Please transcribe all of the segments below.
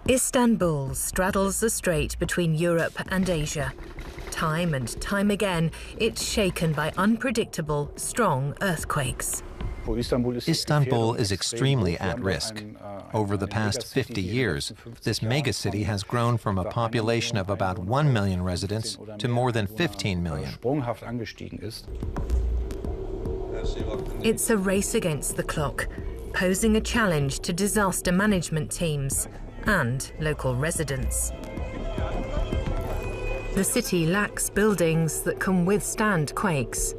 Istanbul straddles the strait between Europe and Asia. Time and time again, it's shaken by unpredictable, strong earthquakes. Istanbul is extremely at risk. Over the past 50 years, this megacity has grown from a population of about 1 million residents to more than 15 million. It's a race against the clock, posing a challenge to disaster management teams and local residents. The city lacks buildings that can withstand quakes.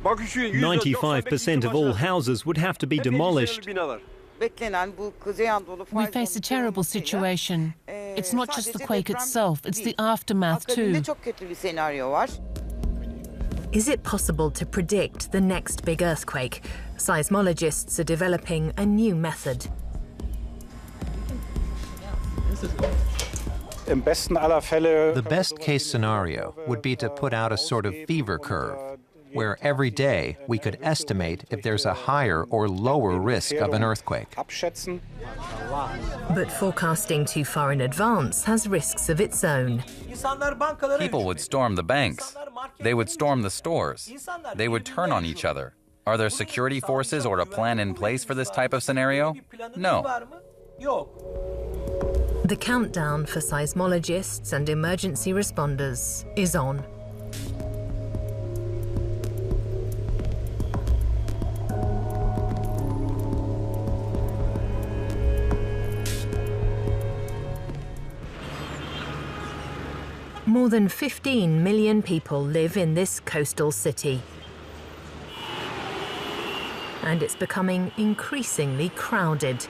95% of all houses would have to be demolished. We face a terrible situation. It's not just the quake itself, it's the aftermath too. Is it possible to predict the next big earthquake? Seismologists are developing a new method. The best-case scenario would be to put out a sort of fever curve, where every day we could estimate if there's a higher or lower risk of an earthquake. But forecasting too far in advance has risks of its own. People would storm the banks. They would storm the stores. They would turn on each other. Are there security forces or a plan in place for this type of scenario? No. The countdown for seismologists and emergency responders is on. More than 15 million people live in this coastal city. And it's becoming increasingly crowded.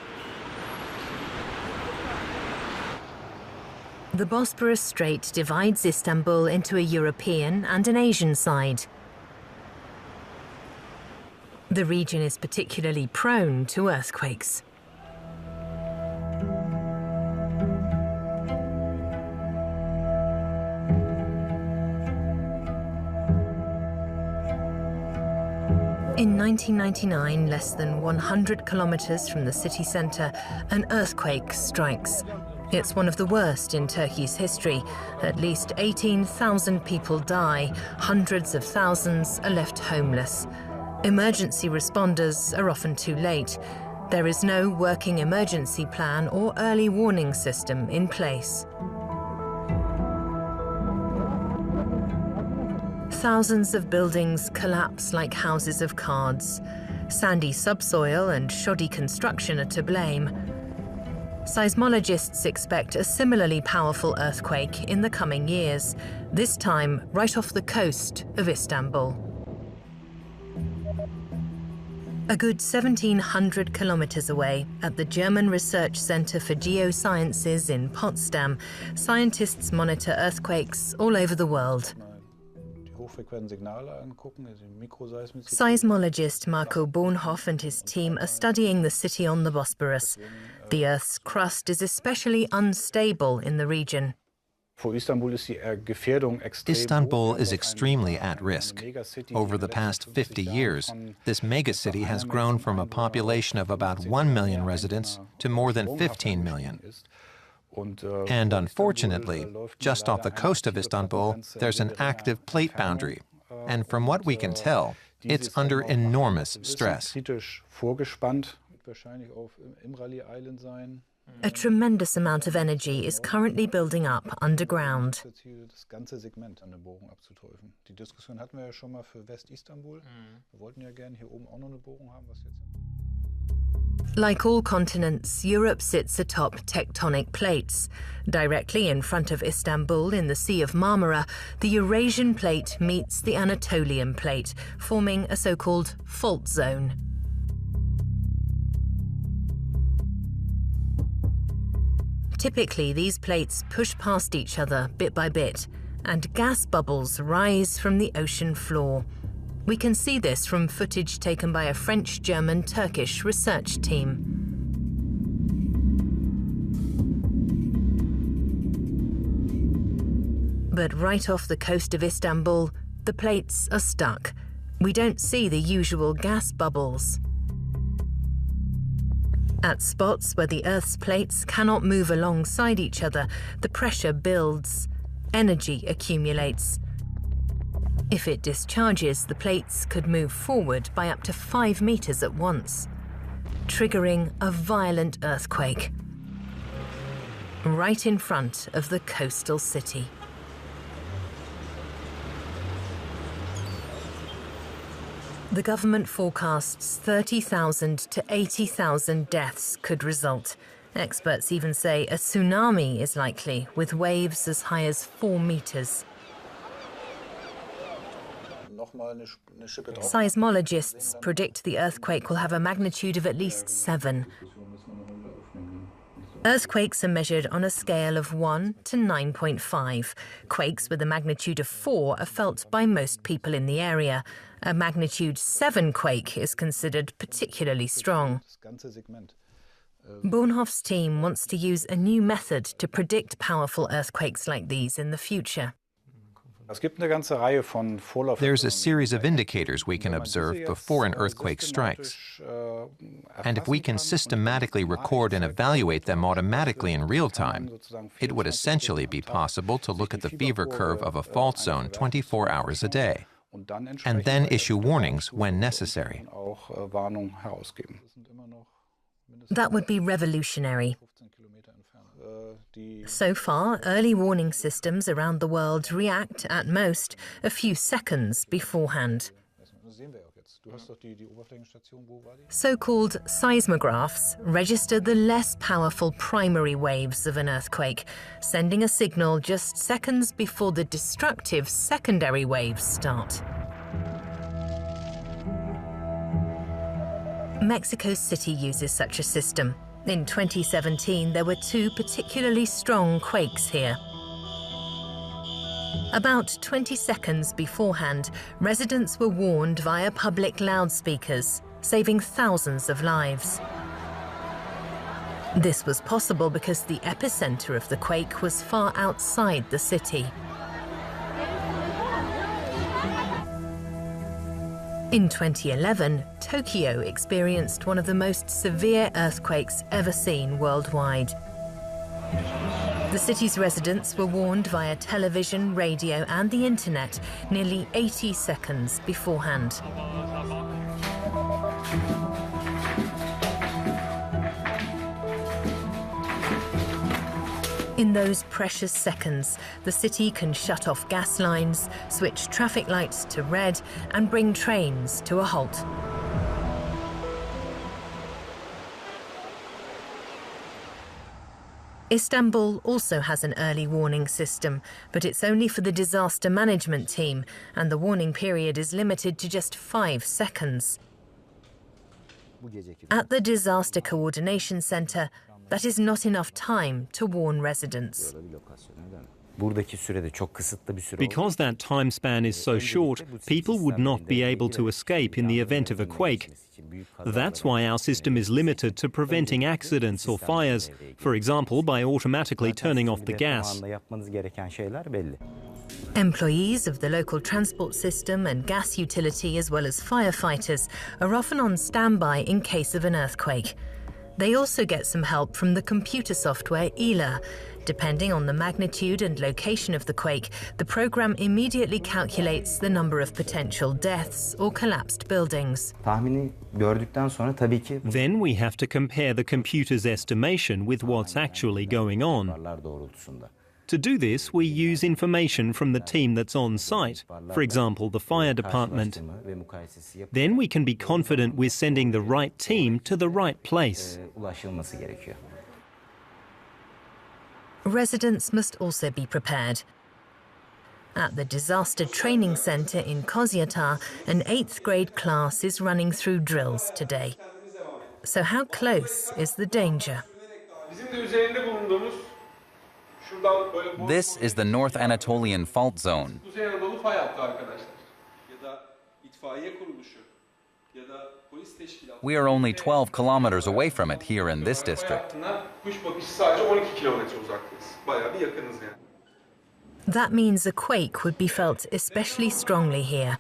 The Bosporus Strait divides Istanbul into a European and an Asian side. The region is particularly prone to earthquakes. In 1999, less than 100 kilometers from the city centre, an earthquake strikes. It's one of the worst in Turkey's history. At least 18,000 people die, hundreds of thousands are left homeless. Emergency responders are often too late. There is no working emergency plan or early warning system in place. Thousands of buildings collapse like houses of cards. Sandy subsoil and shoddy construction are to blame. Seismologists expect a similarly powerful earthquake in the coming years, this time right off the coast of Istanbul. A good 1,700 kilometers away, at the German Research Center for Geosciences in Potsdam, scientists monitor earthquakes all over the world. Seismologist Marco Bohnhoff and his team are studying the city on the Bosporus. The Earth's crust is especially unstable in the region. Istanbul is extremely at risk. Over the past 50 years, this megacity has grown from a population of about 1 million residents to more than 15 million. And unfortunately, just off the coast of Istanbul, there's an active plate boundary. And from what we can tell, it's under enormous stress. A tremendous amount of energy is currently building up underground. Like all continents, Europe sits atop tectonic plates. Directly in front of Istanbul in the Sea of Marmara, the Eurasian plate meets the Anatolian plate, forming a so-called fault zone. Typically, these plates push past each other bit by bit, and gas bubbles rise from the ocean floor. We can see this from footage taken by a French, German, Turkish research team. But right off the coast of Istanbul, the plates are stuck. We don't see the usual gas bubbles. At spots where the Earth's plates cannot move alongside each other, the pressure builds, energy accumulates. If it discharges, the plates could move forward by up to 5 meters at once, triggering a violent earthquake right in front of the coastal city. The government forecasts 30,000 to 80,000 deaths could result. Experts even say a tsunami is likely, with waves as high as 4 meters. Seismologists predict the earthquake will have a magnitude of at least 7. Earthquakes are measured on a scale of 1 to 9.5. Quakes with a magnitude of 4 are felt by most people in the area. A magnitude 7 quake is considered particularly strong. Bohnhoff's team wants to use a new method to predict powerful earthquakes like these in the future. There's a series of indicators we can observe before an earthquake strikes. And if we can systematically record and evaluate them automatically in real time, it would essentially be possible to look at the fever curve of a fault zone 24 hours a day, and then issue warnings when necessary. That would be revolutionary. So far, early warning systems around the world react, at most, a few seconds beforehand. So-called seismographs register the less powerful primary waves of an earthquake, sending a signal just seconds before the destructive secondary waves start. Mexico City uses such a system. In 2017, there were 2 particularly strong quakes here. About 20 seconds beforehand, residents were warned via public loudspeakers, saving thousands of lives. This was possible because the epicenter of the quake was far outside the city. In 2011, Tokyo experienced one of the most severe earthquakes ever seen worldwide. The city's residents were warned via television, radio, and the internet nearly 80 seconds beforehand. In those precious seconds, the city can shut off gas lines, switch traffic lights to red, and bring trains to a halt. Istanbul also has an early warning system, but it's only for the disaster management team, and the warning period is limited to just 5 seconds. At the Disaster Coordination Center, that is not enough time to warn residents. Because that time span is so short, people would not be able to escape in the event of a quake. That's why our system is limited to preventing accidents or fires, for example, by automatically turning off the gas. Employees of the local transport system and gas utility, as well as firefighters, are often on standby in case of an earthquake. They also get some help from the computer software ELA. Depending on the magnitude and location of the quake, the program immediately calculates the number of potential deaths or collapsed buildings. Then we have to compare the computer's estimation with what's actually going on. To do this, we use information from the team that's on site, for example, the fire department. Then we can be confident we're sending the right team to the right place. Residents must also be prepared. At the Disaster Training Centre in Kozyatağı, an 8th grade class is running through drills today. So how close is the danger? This is the North Anatolian Fault Zone. We are only 12 kilometers away from it here in this district. That means a quake would be felt especially strongly here.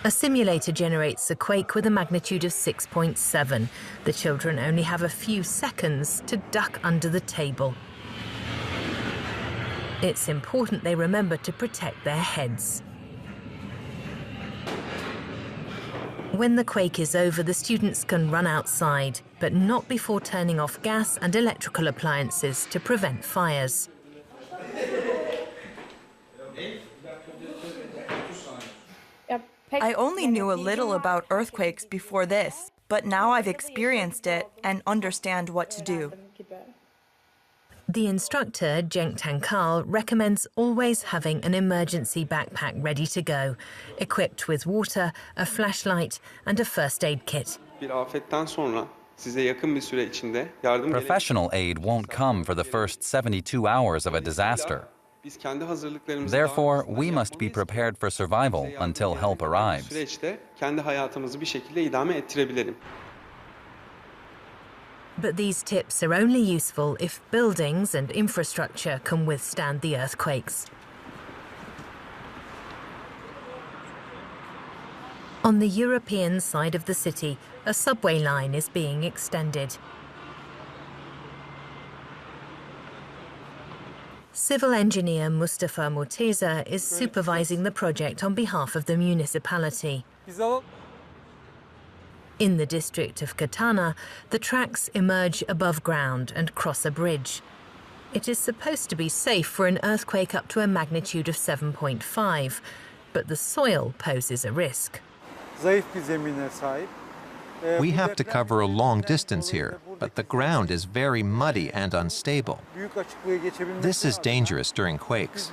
A simulator generates a quake with a magnitude of 6.7. The children only have a few seconds to duck under the table. It's important they remember to protect their heads. When the quake is over, the students can run outside, but not before turning off gas and electrical appliances to prevent fires. I only knew a little about earthquakes before this, but now I've experienced it and understand what to do. The instructor, Cenk Tankal, recommends always having an emergency backpack ready to go, equipped with water, a flashlight and a first aid kit. Professional aid won't come for the first 72 hours of a disaster. Therefore, we must be prepared for survival until help arrives. But these tips are only useful if buildings and infrastructure can withstand the earthquakes. On the European side of the city, a subway line is being extended. Civil engineer Mustafa Murteza is supervising the project on behalf of the municipality. In the district of Katana, the tracks emerge above ground and cross a bridge. It is supposed to be safe for an earthquake up to a magnitude of 7.5, but the soil poses a risk. We have to cover a long distance here, but the ground is very muddy and unstable. This is dangerous during quakes.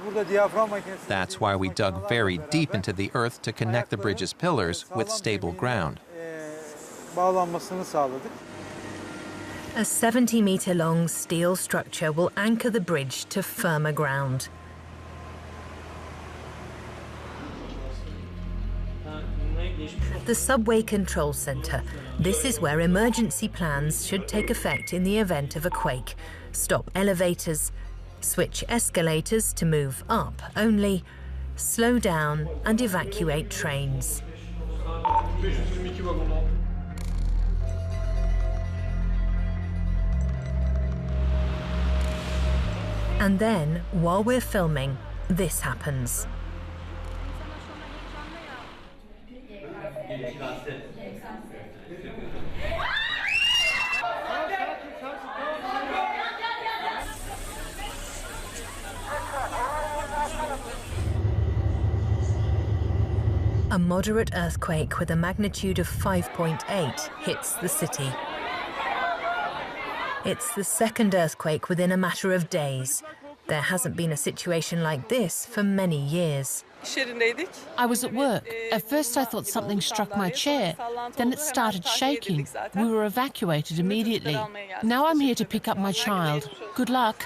That's why we dug very deep into the earth to connect the bridge's pillars with stable ground. A 70-meter-long steel structure will anchor the bridge to firmer ground. The subway control center. This is where emergency plans should take effect in the event of a quake. Stop elevators, switch escalators to move up only, slow down and evacuate trains. And then, while we're filming, this happens. A moderate earthquake with a magnitude of 5.8 hits the city. It's the second earthquake within a matter of days. There hasn't been a situation like this for many years. I was at work. At first I thought something struck my chair. Then it started shaking. We were evacuated immediately. Now I'm here to pick up my child. Good luck.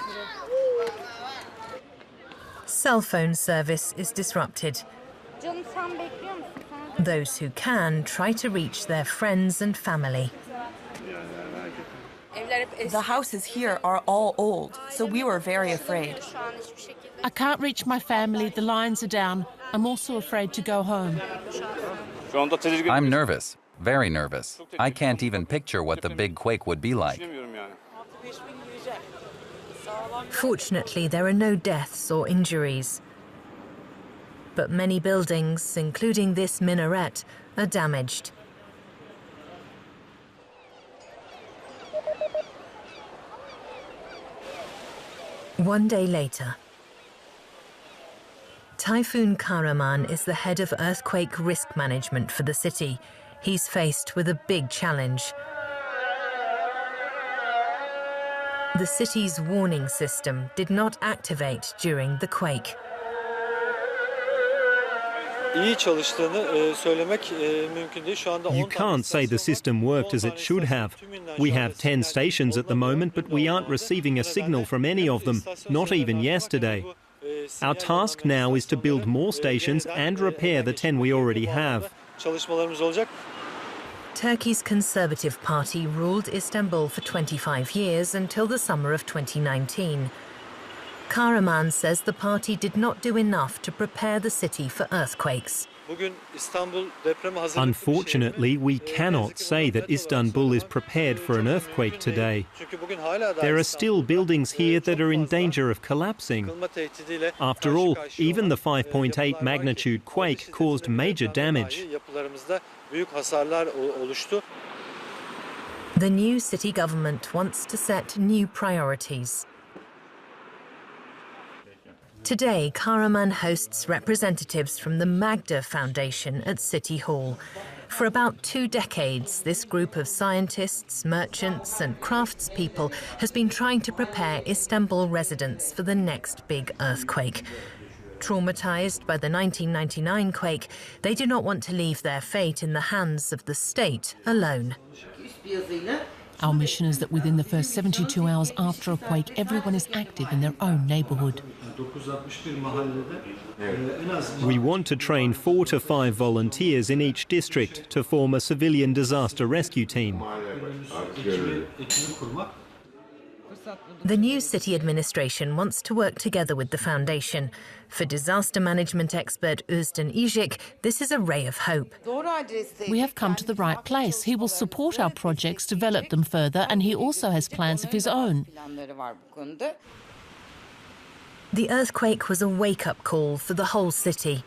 Cell phone service is disrupted. Those who can try to reach their friends and family. The houses here are all old, so we were very afraid. I can't reach my family. The lines are down. I'm also afraid to go home. I'm nervous, very nervous. I can't even picture what the big quake would be like. Fortunately, there are no deaths or injuries. But many buildings, including this minaret, are damaged. One day later, Typhoon Kahraman is the head of earthquake risk management for the city. He's faced with a big challenge. The city's warning system did not activate during the quake. You can't say the system worked as it should have. We have 10 stations at the moment, but we aren't receiving a signal from any of them, not even yesterday. Our task now is to build more stations and repair the 10 we already have. Turkey's Conservative Party ruled Istanbul for 25 years until the summer of 2019. Kahraman says the party did not do enough to prepare the city for earthquakes. Unfortunately, we cannot say that Istanbul is prepared for an earthquake today. There are still buildings here that are in danger of collapsing. After all, even the 5.8 magnitude quake caused major damage. The new city government wants to set new priorities. Today, Karaman hosts representatives from the Magda Foundation at City Hall. For about 2 decades, this group of scientists, merchants and craftspeople has been trying to prepare Istanbul residents for the next big earthquake. Traumatized by the 1999 quake, they do not want to leave their fate in the hands of the state alone. Our mission is that within the first 72 hours after a quake, everyone is active in their own neighbourhood. We want to train 4 to 5 volunteers in each district to form a civilian disaster rescue team. The new city administration wants to work together with the foundation. For disaster management expert Özden İjik, this is a ray of hope. We have come to the right place. He will support our projects, develop them further, and he also has plans of his own. The earthquake was a wake-up call for the whole city.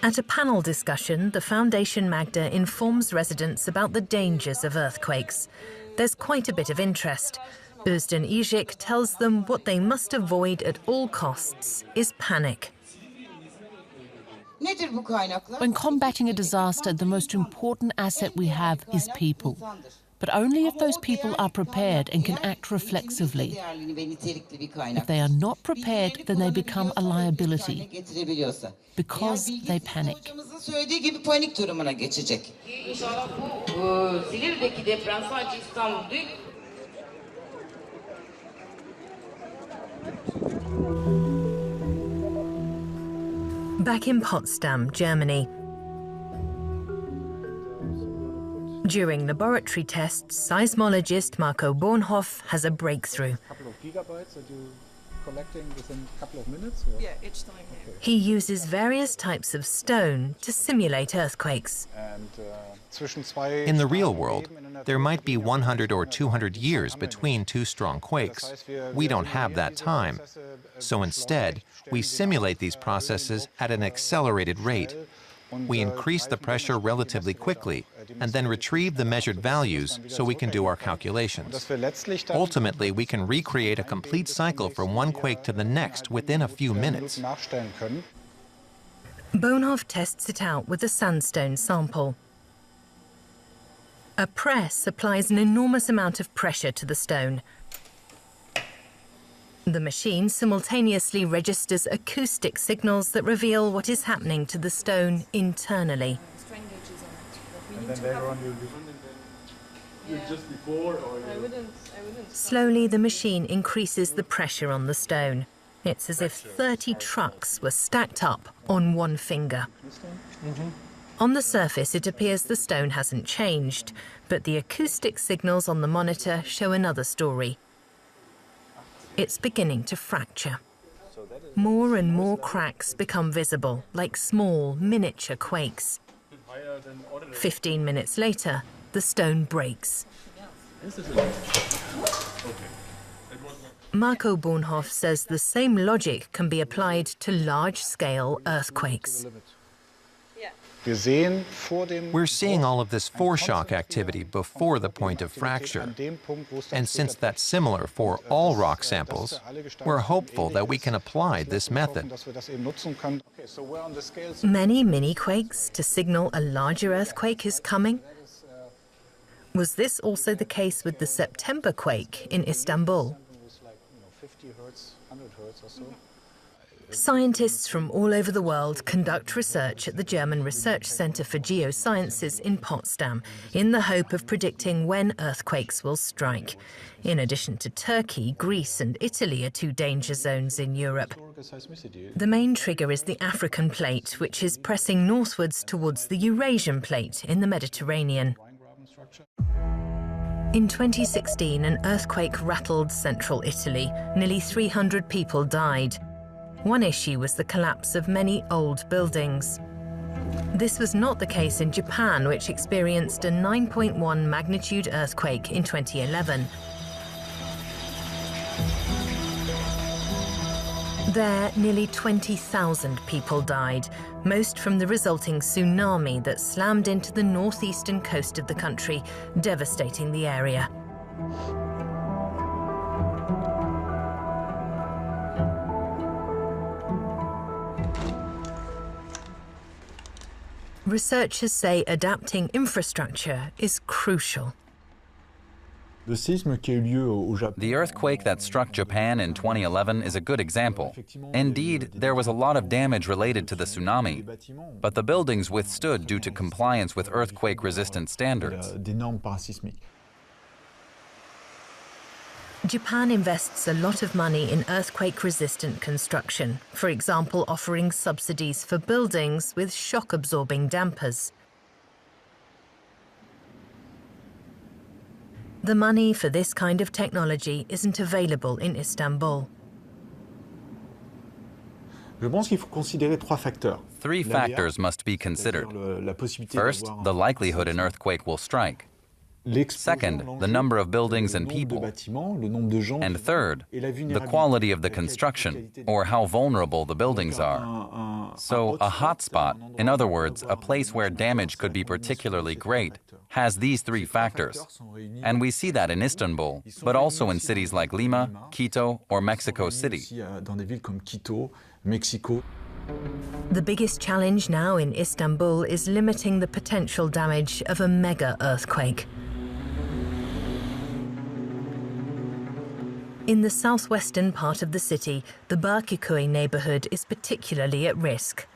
At a panel discussion, the Foundation Magda informs residents about the dangers of earthquakes. There's quite a bit of interest. Özden İjik tells them what they must avoid at all costs is panic. When combating a disaster, the most important asset we have is people. But only if those people are prepared and can act reflexively. If they are not prepared, then they become a liability because they panic. Back in Potsdam, Germany. During laboratory tests, seismologist Marco Bohnhoff has a breakthrough. He uses various types of stone to simulate earthquakes. In the real world, there might be 100 or 200 years between 2 strong quakes. We don't have that time. So instead, we simulate these processes at an accelerated rate. We increase the pressure relatively quickly and then retrieve the measured values so we can do our calculations. Ultimately, we can recreate a complete cycle from one quake to the next within a few minutes. Bohnhoff tests it out with a sandstone sample. A press applies an enormous amount of pressure to the stone. The machine simultaneously registers acoustic signals that reveal what is happening to the stone internally. Slowly, the machine increases the pressure on the stone. It's as if 30 trucks were stacked up on one finger. On the surface, it appears the stone hasn't changed, but the acoustic signals on the monitor show another story. It's beginning to fracture. More and more cracks become visible, like small, miniature quakes. 15 minutes later, the stone breaks. Marco Bohnhoff says the same logic can be applied to large-scale earthquakes. We're seeing all of this foreshock activity before the point of fracture. And since that's similar for all rock samples, we're hopeful that we can apply this method. Many mini-quakes to signal a larger earthquake is coming? Was this also the case with the September quake in Istanbul? Scientists from all over the world conduct research at the German Research Center for Geosciences in Potsdam in the hope of predicting when earthquakes will strike. In addition to Turkey, Greece and Italy are 2 danger zones in Europe. The main trigger is the African plate, which is pressing northwards towards the Eurasian plate in the Mediterranean. In 2016, an earthquake rattled central Italy. Nearly 300 people died. One issue was the collapse of many old buildings. This was not the case in Japan, which experienced a 9.1 magnitude earthquake in 2011. There, nearly 20,000 people died, most from the resulting tsunami that slammed into the northeastern coast of the country, devastating the area. Researchers say adapting infrastructure is crucial. The earthquake that struck Japan in 2011 is a good example. Indeed, there was a lot of damage related to the tsunami, but the buildings withstood due to compliance with earthquake-resistant standards. Japan invests a lot of money in earthquake-resistant construction, for example, offering subsidies for buildings with shock-absorbing dampers. The money for this kind of technology isn't available in Istanbul. Three factors must be considered. First, the likelihood an earthquake will strike. Second, the number of buildings and people. And third, the quality of the construction, or how vulnerable the buildings are. So a hotspot, in other words, a place where damage could be particularly great, has these three factors. And we see that in Istanbul, but also in cities like Lima, Quito, or Mexico City. The biggest challenge now in Istanbul is limiting the potential damage of a mega earthquake. In the southwestern part of the city, the Bakırköy neighborhood is particularly at risk.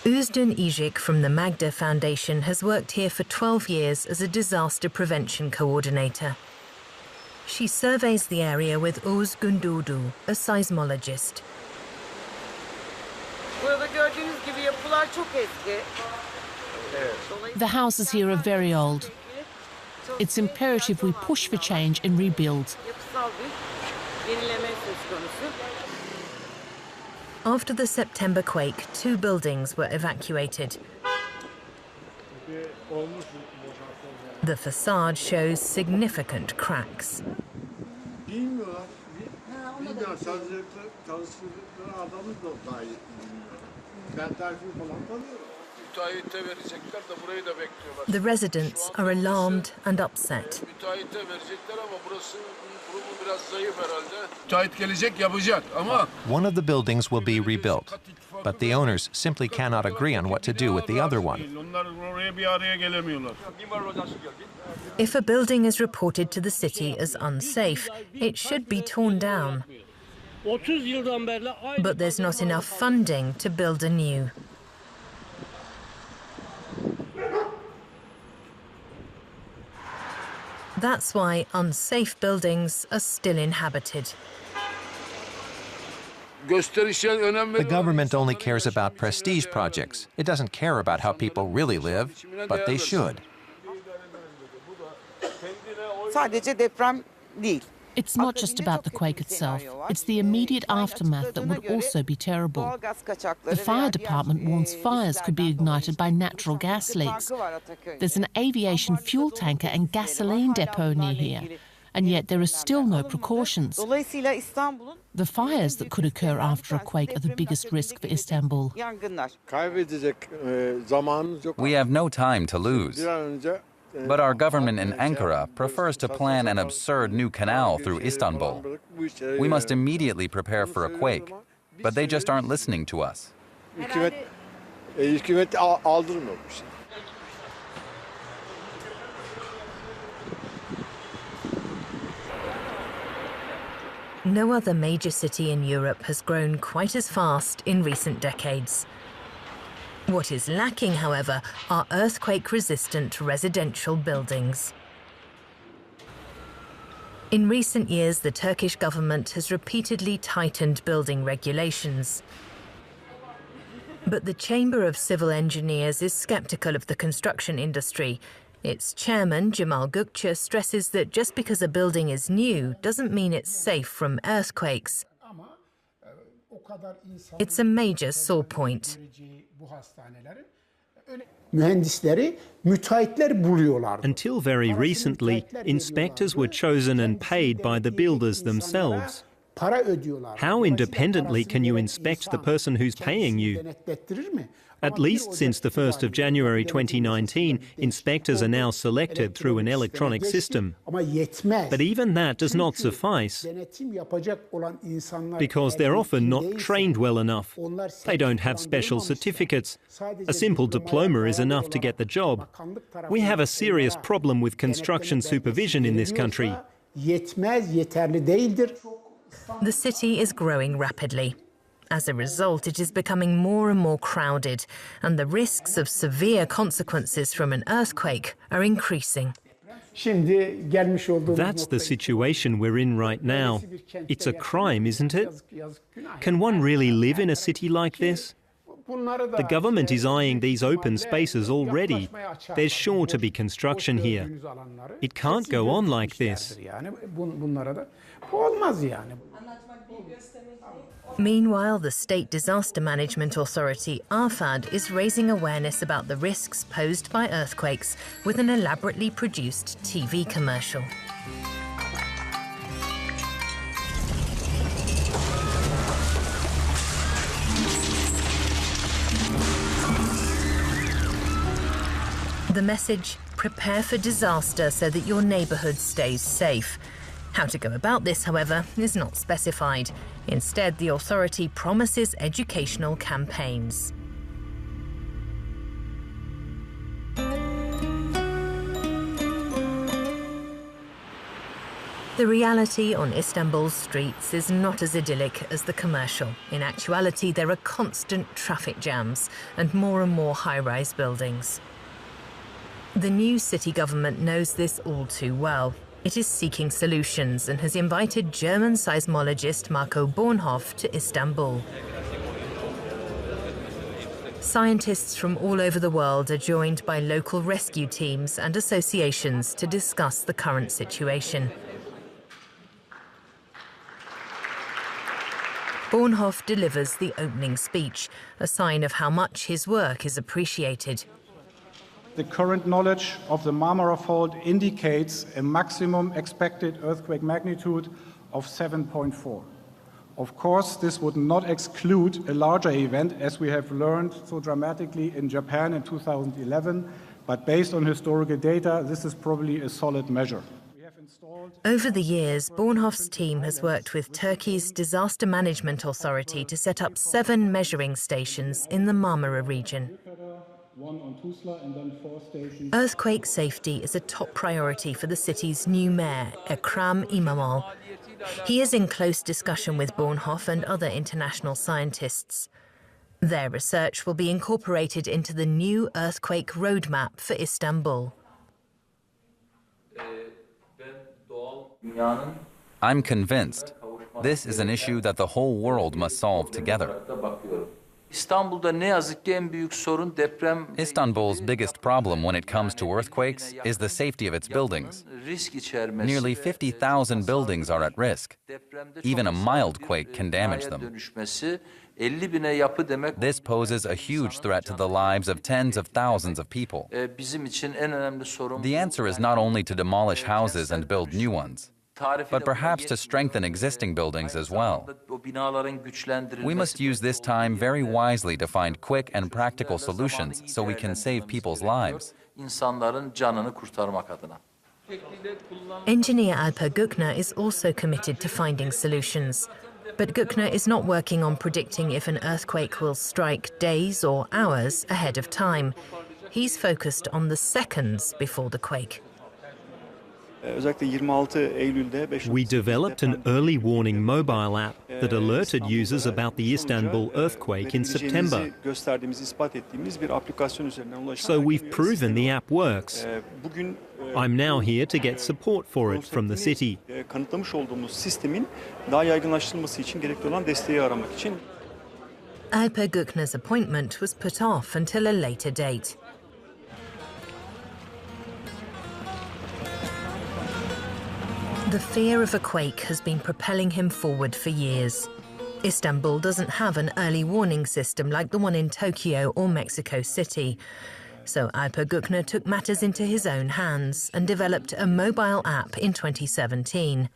Özden İcik from the Magda Foundation has worked here for 12 years as a disaster prevention coordinator. She surveys the area with Oğuz Gündoğdu, a seismologist. The houses here are very old. It's imperative we push for change and rebuild. After the September quake, 2 buildings were evacuated. The facade shows significant cracks. The residents are alarmed and upset. One of the buildings will be rebuilt, but the owners simply cannot agree on what to do with the other one. If a building is reported to the city as unsafe, it should be torn down. But there's not enough funding to build anew. That's why unsafe buildings are still inhabited. The government only cares about prestige projects. It doesn't care about how people really live, but they should. It's not just about the quake itself. It's the immediate aftermath that would also be terrible. The fire department warns fires could be ignited by natural gas leaks. There's an aviation fuel tanker and gasoline depot near here, and yet there are still no precautions. The fires that could occur after a quake are the biggest risk for Istanbul. We have no time to lose. But our government in Ankara prefers to plan an absurd new canal through Istanbul. We must immediately prepare for a quake, but they just aren't listening to us. No other major city in Europe has grown quite as fast in recent decades. What is lacking, however, are earthquake-resistant residential buildings. In recent years, the Turkish government has repeatedly tightened building regulations. But the Chamber of Civil Engineers is skeptical of the construction industry. Its chairman, Cemal Gökce, stresses that just because a building is new doesn't mean it's safe from earthquakes. It's a major sore point. Until very recently, inspectors were chosen and paid by the builders themselves. How independently can you inspect the person who's paying you? At least since the 1st of January 2019, inspectors are now selected through an electronic system. But even that does not suffice, because they're often not trained well enough. They don't have special certificates. A simple diploma is enough to get the job. We have a serious problem with construction supervision in this country. The city is growing rapidly. As a result, it is becoming more and more crowded, and the risks of severe consequences from an earthquake are increasing. That's the situation we're in right now. It's a crime, isn't it? Can one really live in a city like this? The government is eyeing these open spaces already. There's sure to be construction here. It can't go on like this. Meanwhile, the State Disaster Management Authority, ARFAD, is raising awareness about the risks posed by earthquakes with an elaborately produced TV commercial. The message, prepare for disaster so that your neighbourhood stays safe. How to go about this, however, is not specified. Instead, the authority promises educational campaigns. The reality on Istanbul's streets is not as idyllic as the commercial. In actuality, there are constant traffic jams and more high-rise buildings. The new city government knows this all too well. It is seeking solutions and has invited German seismologist Marco Bohnhoff to Istanbul. Scientists from all over the world are joined by local rescue teams and associations to discuss the current situation. Bohnhoff delivers the opening speech, a sign of how much his work is appreciated. The current knowledge of the Marmara Fault indicates a maximum expected earthquake magnitude of 7.4. Of course, this would not exclude a larger event, as we have learned so dramatically in Japan in 2011, but based on historical data, this is probably a solid measure. Over the years, Bohnhoff's team has worked with Turkey's Disaster Management Authority to set up 7 measuring stations in the Marmara region. Earthquake safety is a top priority for the city's new mayor, Ekrem İmamoğlu. He is in close discussion with Bohnhoff and other international scientists. Their research will be incorporated into the new earthquake roadmap for Istanbul. I'm convinced this is an issue that the whole world must solve together. Istanbul's biggest problem when it comes to earthquakes is the safety of its buildings. Nearly 50,000 buildings are at risk. Even a mild quake can damage them. This poses a huge threat to the lives of tens of thousands of people. The answer is not only to demolish houses and build new ones, but perhaps to strengthen existing buildings as well. We must use this time very wisely to find quick and practical solutions so we can save people's lives. Engineer Alper Gökce is also committed to finding solutions. But Gökce is not working on predicting if an earthquake will strike days or hours ahead of time. He's focused on the seconds before the quake. We developed an early warning mobile app that alerted users about the Istanbul earthquake in September. So we've proven the app works. I'm now here to get support for it from the city. Alper Gökce's appointment was put off until a later date. The fear of a quake has been propelling him forward for years. Istanbul doesn't have an early warning system like the one in Tokyo or Mexico City. So Alper Gökce took matters into his own hands and developed a mobile app in 2017.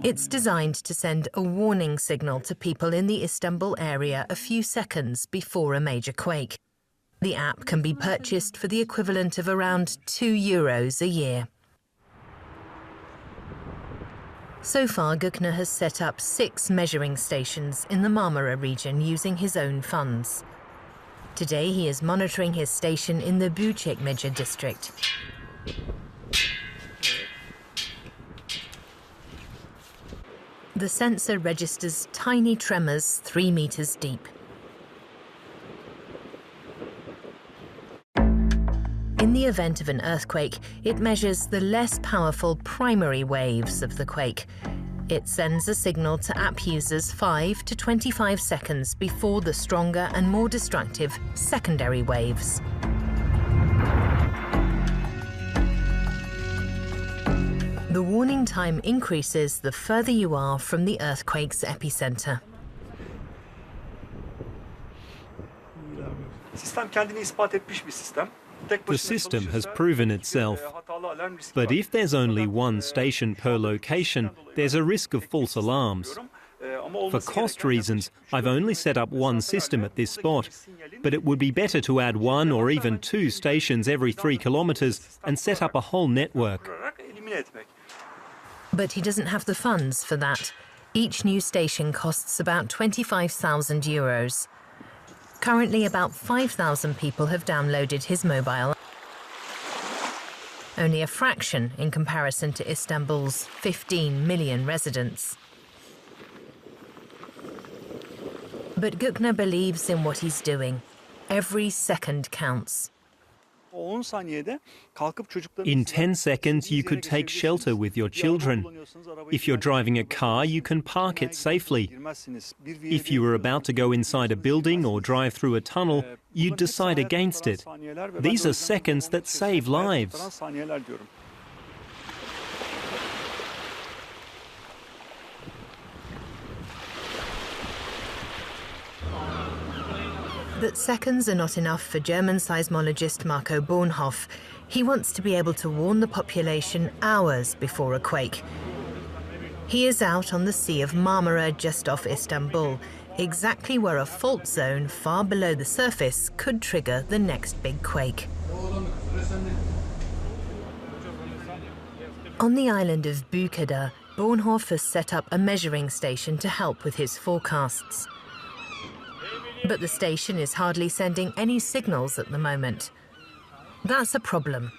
It's designed to send a warning signal to people in the Istanbul area a few seconds before a major quake. The app can be purchased for the equivalent of around €2 a year. So far, Gökce has set up 6 measuring stations in the Marmara region using his own funds. Today, he is monitoring his station in the Büyükçekmece district. The sensor registers tiny tremors 3 meters deep. In the event of an earthquake, it measures the less powerful primary waves of the quake. It sends a signal to app users 5 to 25 seconds before the stronger and more destructive secondary waves. The warning time increases the further you are from the earthquake's epicenter. The system has proven itself. But if there's only one station per location, there's a risk of false alarms. For cost reasons, I've only set up one system at this spot, but it would be better to add 1 or even 2 stations every 3 kilometers and set up a whole network. But he doesn't have the funds for that. Each new station costs about €25,000. Currently, about 5,000 people have downloaded his mobile. Only a fraction in comparison to Istanbul's 15 million residents. But Gökce believes in what he's doing. Every second counts. In 10 seconds, you could take shelter with your children. If you're driving a car, you can park it safely. If you were about to go inside a building or drive through a tunnel, you'd decide against it. These are seconds that save lives. But seconds are not enough for German seismologist Marco Bohnhoff. He wants to be able to warn the population hours before a quake. He is out on the Sea of Marmara just off Istanbul, exactly where a fault zone far below the surface could trigger the next big quake. On the island of Büyükada, Bohnhoff has set up a measuring station to help with his forecasts. But the station is hardly sending any signals at the moment. That's a problem.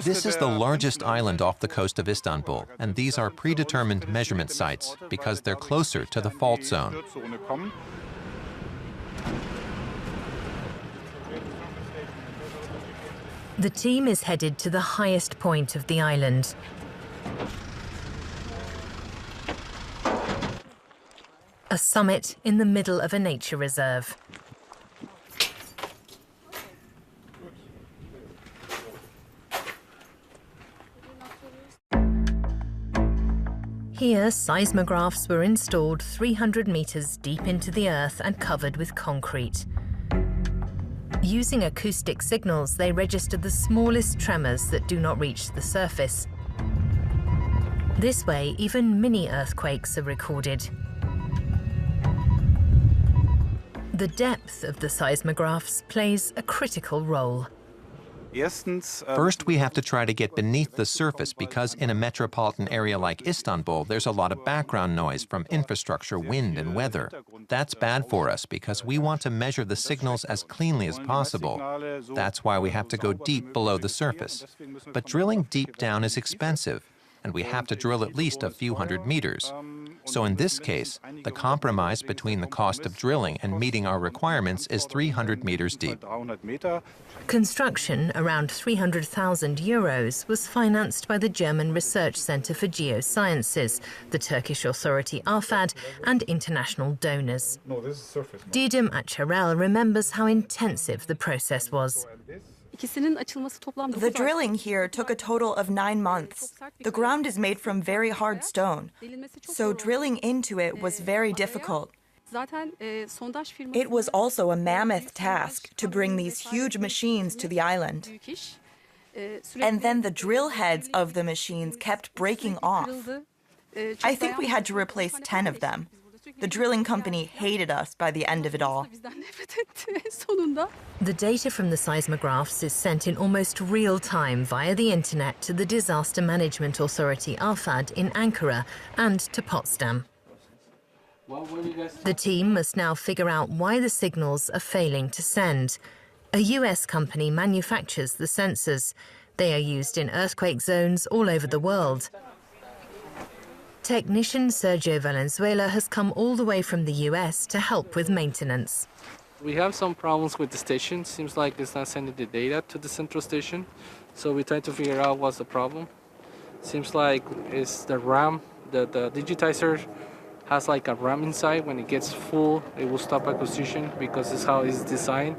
This is the largest island off the coast of Istanbul, and these are predetermined measurement sites because they're closer to the fault zone. The team is headed to the highest point of the island. A summit in the middle of a nature reserve. Here, seismographs were installed 300 meters deep into the earth and covered with concrete. Using acoustic signals, they register the smallest tremors that do not reach the surface. This way, even mini earthquakes are recorded. The depth of the seismographs plays a critical role. First, we have to try to get beneath the surface because in a metropolitan area like Istanbul, there's a lot of background noise from infrastructure, wind, and weather. That's bad for us because we want to measure the signals as cleanly as possible. That's why we have to go deep below the surface. But drilling deep down is expensive, and we have to drill at least a few hundred meters. So in this case, the compromise between the cost of drilling and meeting our requirements is 300 meters deep. Construction, around €300,000, was financed by the German Research Centre for Geosciences, the Turkish authority AFAD, and international donors. Didem Acharel remembers how intensive the process was. The drilling here took a total of 9 months. The ground is made from very hard stone, so drilling into it was very difficult. It was also a mammoth task to bring these huge machines to the island. And then the drill heads of the machines kept breaking off. I think we had to replace 10 of them. The drilling company hated us by the end of it all. The data from the seismographs is sent in almost real time via the internet to the Disaster Management Authority AFAD in Ankara and to Potsdam. The team must now figure out why the signals are failing to send. A US company manufactures the sensors. They are used in earthquake zones all over the world. Technician Sergio Valenzuela has come all the way from the US to help with maintenance. We have some problems with the station. Seems like it's not sending the data to the central station. So we try to figure out what's the problem. Seems like it's the RAM, the digitizer has like a RAM inside. When it gets full, it will stop acquisition because it's how it's designed.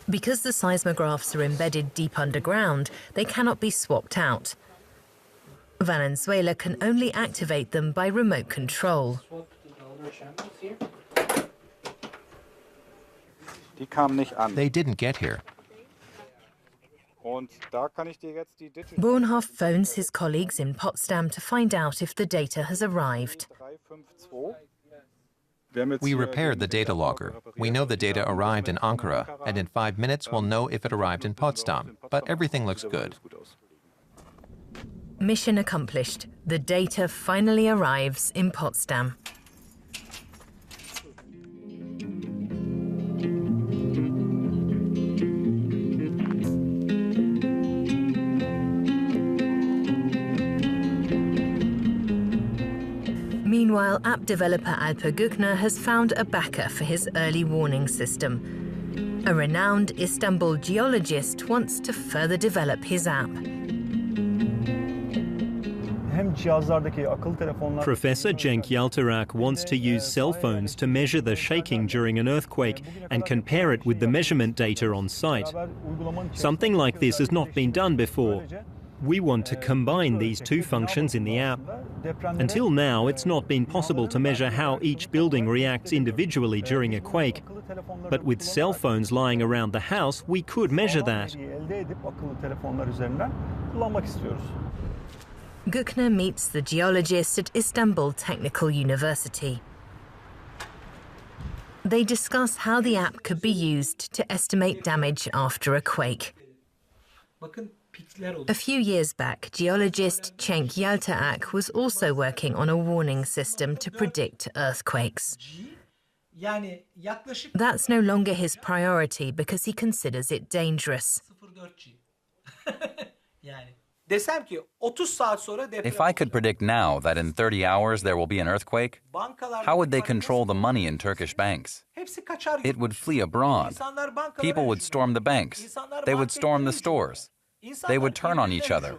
Because the seismographs are embedded deep underground, they cannot be swapped out. Valenzuela can only activate them by remote control. They didn't get here. Bohnhoff phones his colleagues in Potsdam to find out if the data has arrived. We repaired the data logger. We know the data arrived in Ankara, and in 5 minutes we'll know if it arrived in Potsdam. But everything looks good. Mission accomplished. The data finally arrives in Potsdam. Meanwhile, app developer Alper Gökce has found a backer for his early warning system. A renowned Istanbul geologist wants to further develop his app. Professor Cenk Yaltarak wants to use cell phones to measure the shaking during an earthquake and compare it with the measurement data on site. Something like this has not been done before. We want to combine these two functions in the app. Until now, it's not been possible to measure how each building reacts individually during a quake. But with cell phones lying around the house, we could measure that. Gökce meets the geologist at Istanbul Technical University. They discuss how the app could be used to estimate damage after a quake. A few years back, geologist Cenk Yaltarak was also working on a warning system to predict earthquakes. That's no longer his priority because he considers it dangerous. If I could predict now that in 30 hours there will be an earthquake, how would they control the money in Turkish banks? It would flee abroad. People would storm the banks. They would storm the stores. They would turn on each other.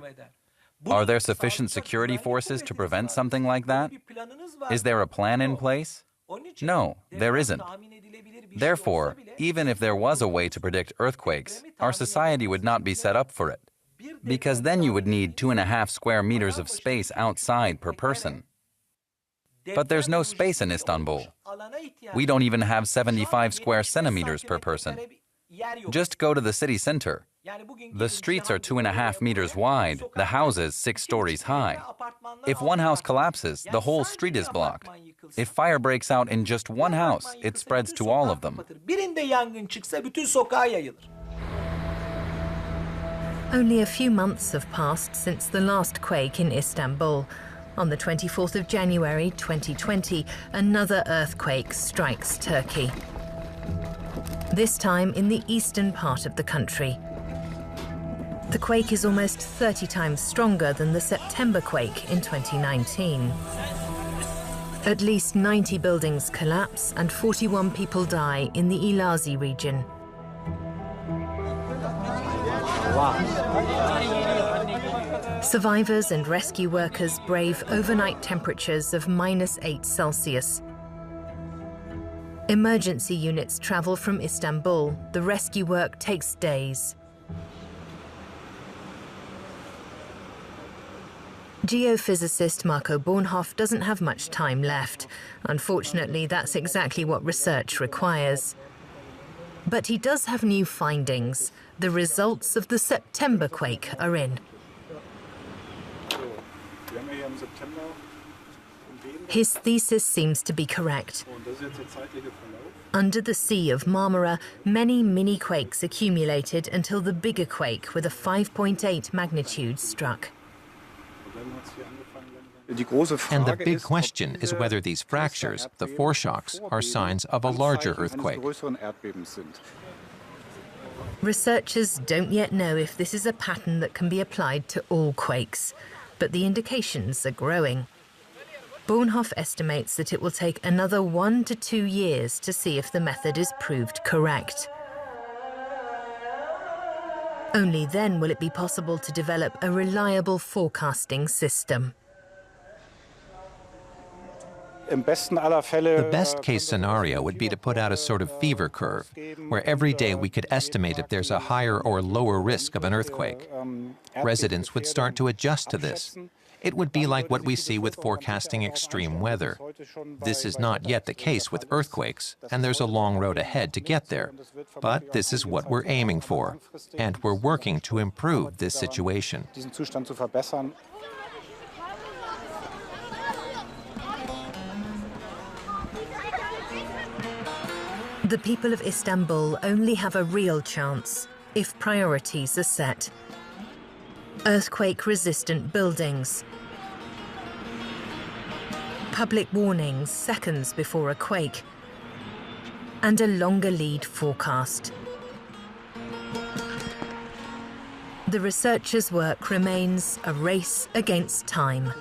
Are there sufficient security forces to prevent something like that? Is there a plan in place? No, there isn't. Therefore, even if there was a way to predict earthquakes, our society would not be set up for it. Because then you would need 2.5 square meters of space outside per person. But there's no space in Istanbul. We don't even have 75 square centimeters per person. Just go to the city center. The streets are 2.5 meters wide, the houses 6 stories high. If one house collapses, the whole street is blocked. If fire breaks out in just one house, it spreads to all of them. Only a few months have passed since the last quake in Istanbul. On the 24th of January 2020, another earthquake strikes Turkey. This time in the eastern part of the country. The quake is almost 30 times stronger than the September quake in 2019. At least 90 buildings collapse and 41 people die in the Ilazi region. Survivors and rescue workers brave overnight temperatures of -8 Celsius. Emergency units travel from Istanbul. The rescue work takes days. Geophysicist Marco Bohnhoff doesn't have much time left. Unfortunately, that's exactly what research requires. But he does have new findings. The results of the September quake are in. His thesis seems to be correct. Under the Sea of Marmara, many mini-quakes accumulated until the bigger quake with a 5.8 magnitude struck. And the big question is whether these fractures, the foreshocks, are signs of a larger earthquake. Researchers don't yet know if this is a pattern that can be applied to all quakes, but the indications are growing. Bohnhoff estimates that it will take another 1 to 2 years to see if the method is proved correct. Only then will it be possible to develop a reliable forecasting system. The best-case scenario would be to put out a sort of fever curve, where every day we could estimate if there's a higher or lower risk of an earthquake. Residents would start to adjust to this. It would be like what we see with forecasting extreme weather. This is not yet the case with earthquakes, and there's a long road ahead to get there. But this is what we're aiming for, and we're working to improve this situation. The people of Istanbul only have a real chance if priorities are set. Earthquake-resistant buildings, public warnings seconds before a quake, and a longer lead forecast. The researchers' work remains a race against time.